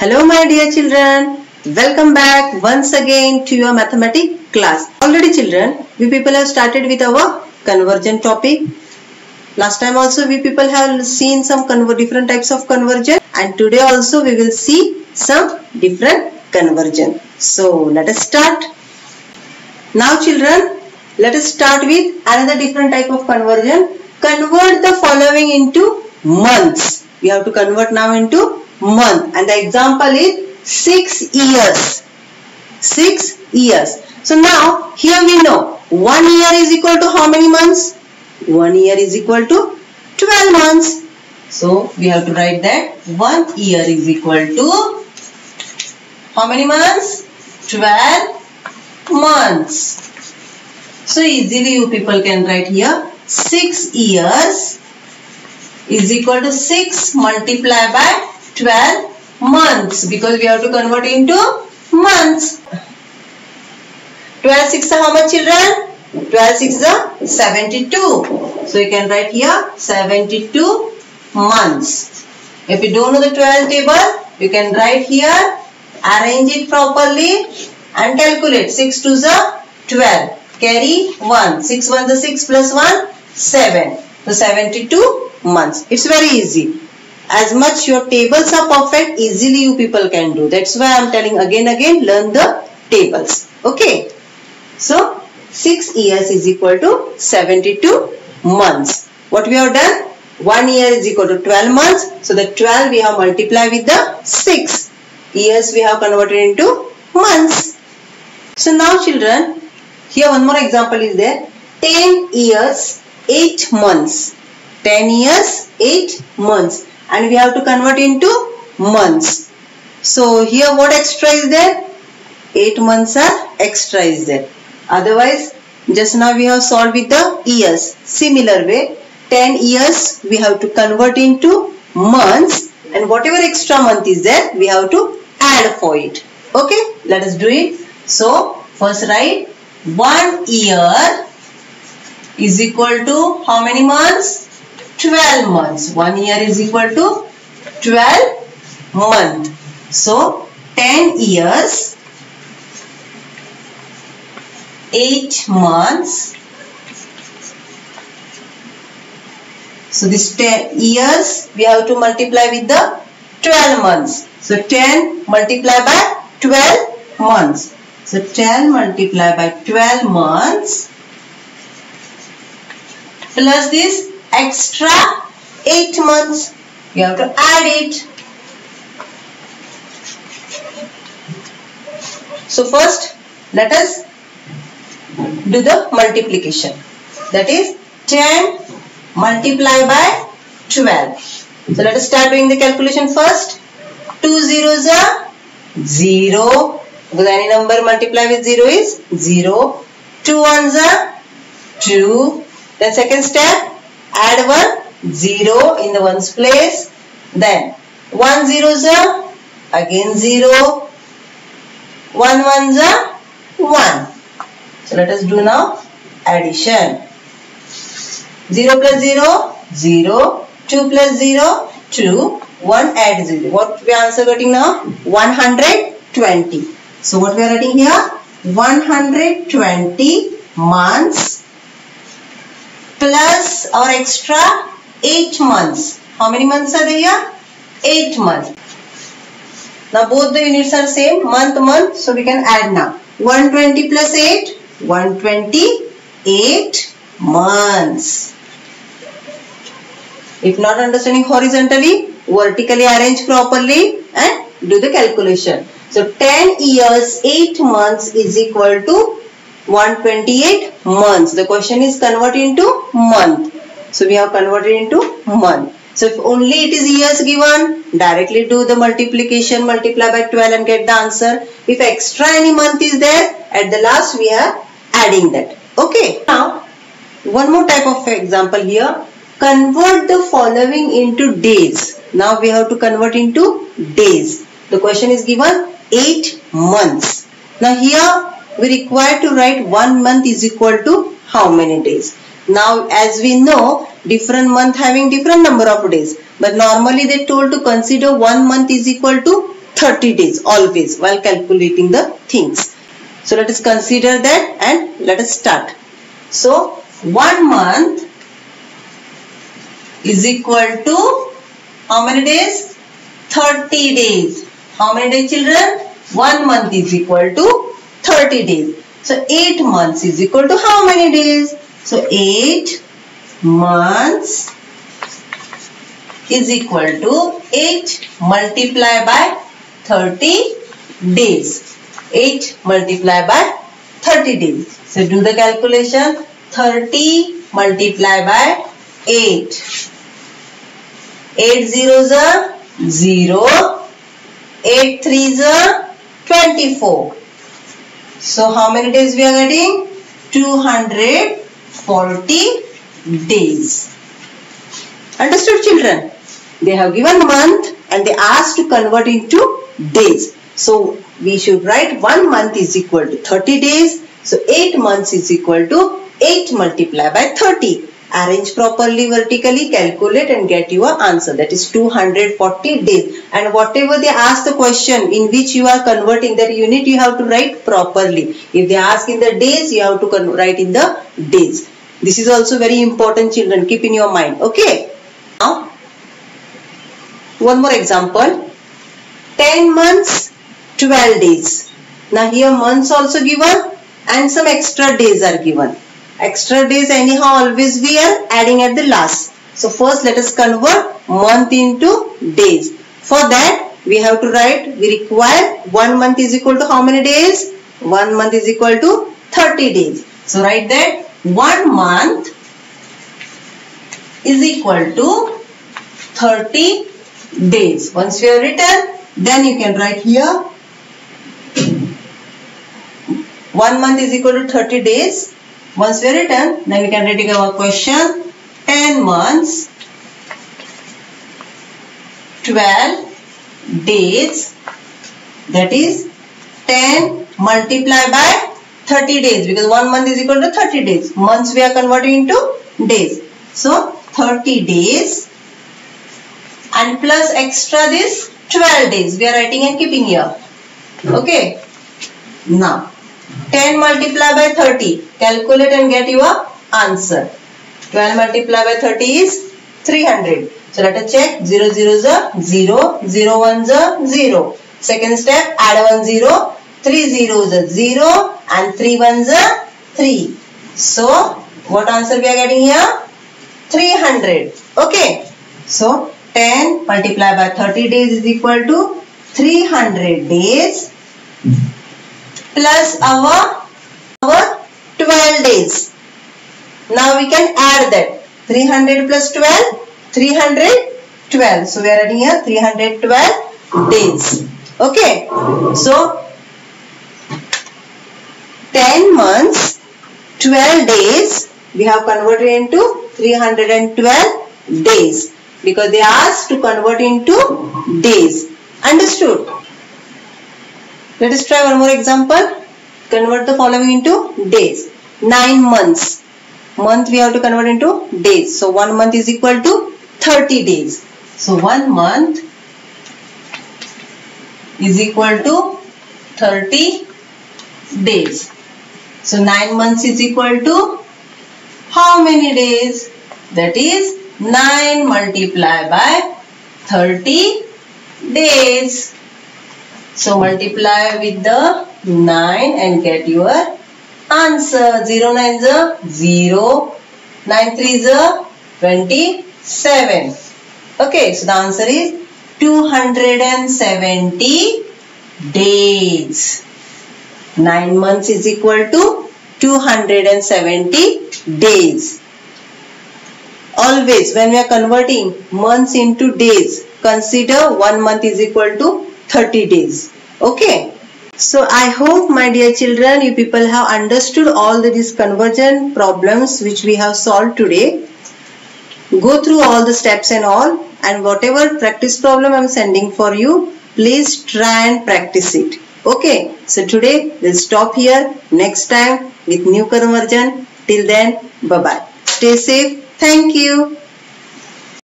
Hello my dear children, welcome back once again to your mathematics class. Already children, we people have started with our conversion topic. Last time also we people have seen some different types of conversion, and today also we will see some different conversion. So let us start. Now children, let us start with another different type of conversion. Convert the following into months. We have to convert now into month, and the example is 6 years. 6 years. So now here we know 1 year is equal to how many months? 1 year is equal to 12 months. So we have to write that 1 year is equal to how many months? 12 months. So easily you people can write here 6 years is equal to 6 multiplied by 12 months, because we have to convert into months. 12 6 how much children? 12 6 is 72. So you can write here 72 months. If you don't know the 12 table, you can write here, arrange it properly and calculate. 6 2 is 12. Carry 1. 6 1 is 6 plus 1, 7. So 72 months. It's very easy. As much your tables are perfect, easily you people can do. That's why I am telling again, learn the tables. Okay. So 6 years is equal to 72 months. What we have done? 1 year is equal to 12 months. So the 12 we have multiplied with the 6 years we have converted into months. So now children, here one more example is there. 10 years, 8 months. 10 years, 8 months. And we have to convert into months. So here what extra is there? 8 months are extra is there. Otherwise, just now we have solved with the years. Similar way, 10 years we have to convert into months, and whatever extra month is there, we have to add for it. Okay, let us do it. So first write 1 year is equal to how many months? 12 months. 1 year is equal to 12 months. So 10 years, 8 months. So this 10 years we have to multiply with the 12 months. So 10 multiplied by 12 months. So 10 multiplied by 12 months plus this extra 8 months. You have to add it. So first let us do the multiplication. That is 10 multiplied by 12. So let us start doing the calculation first. 2 zeros are 0. Because any number multiplied with 0 is 0. 2 ones are 2. Then second step, add 1, 0 in the ones place. Then 1 zeros are again 0. 1 ones are 1. So let us do now addition. 0 plus 0, 0. 2 plus 0, 2. 1 add 0. What we answer getting now? 120. So what we are writing here? 120 months plus our extra 8 months. How many months are there here? 8 months. Now both the units are same, month. So we can add now. 120 plus 8, 128 months. If not understanding horizontally, vertically arrange properly and do the calculation. So 10 years, 8 months is equal to 128 months. The question is convert into month. So we have converted into month. So if only it is years given, directly do the multiplication, multiply by 12 and get the answer. If extra any month is there, at the last we are adding that. Okay. Now, one more type of example here. Convert the following into days. Now we have to convert into days. The question is given 8 months. Now here we require to write 1 month is equal to how many days. Now as we know, different month having different number of days, but normally they told to consider 1 month is equal to 30 days always while calculating the things. So let us consider that and let us start. So 1 month is equal to how many days? 30 days. How many days, children? 1 month is equal to 30 days. So 8 months is equal to how many days? So 8 months is equal to 8 multiplied by 30 days. 8 multiplied by 30 days. So do the calculation. 30 multiplied by 8. 8 zeros are 0. 8 threes are 24. So how many days we are getting? 240 days. Understood, children? They have given month and they asked to convert into days. So we should write 1 month is equal to 30 days. So 8 months is equal to 8 multiplied by 30. Arrange properly vertically, calculate and get your answer. That is 240 days. And whatever they ask the question in which you are converting, that unit you have to write properly. If they ask in the days, you have to write in the days. This is also very important, children. Keep in your mind. Okay. Now, one more example. 10 months, 12 days. Now here months also given and some extra days are given. Extra days anyhow always we are adding at the last. So first let us convert month into days. For that we have to write, we require 1 month is equal to how many days? 1 month is equal to 30 days. So write that 1 month is equal to 30 days. Once you have written, then you can write here 1 month is equal to 30 days. Once we are written, then we can write our question. 10 months, 12 days, that is 10 multiplied by 30 days, because 1 month is equal to 30 days. Months we are converting into days. So 30 days and plus extra this 12 days we are writing and keeping here. Okay. Now 10 multiplied by 30. Calculate and get your answer. 12 multiplied by 30 is 300. So let us check. 0 zeros are 0. 0 ones are 0. Second step, add 1 0. 3 zeros are 0 and 3 ones are 3. So what answer we are getting here? 300. Okay. So 10 multiplied by 30 days is equal to 300 days. Plus our 12 days. Now we can add that. 300 plus 12, 312. So we are adding here 312 days. Okay. So 10 months, 12 days, we have converted into 312 days. Because they asked to convert into days. Understood? Let us try one more example. Convert the following into days. 9 months. Month we have to convert into days. So 1 month is equal to 30 days. So 1 month is equal to 30 days. So 9 months is equal to how many days? That is 9 multiplied by 30 days. So multiply with the 9 and get your answer. 0 9s are 0. 9 3s are 27. Okay, so the answer is 270 days. 9 months is equal to 270 days. Always when we are converting months into days, consider 1 month is equal to 30 days. Okay. So I hope, my dear children, you people have understood all these conversion problems which we have solved today. Go through all the steps and all, and whatever practice problem I am sending for you, please try and practice it. Okay. So today we'll stop here. Next time with new conversion. Till then, bye-bye. Stay safe. Thank you.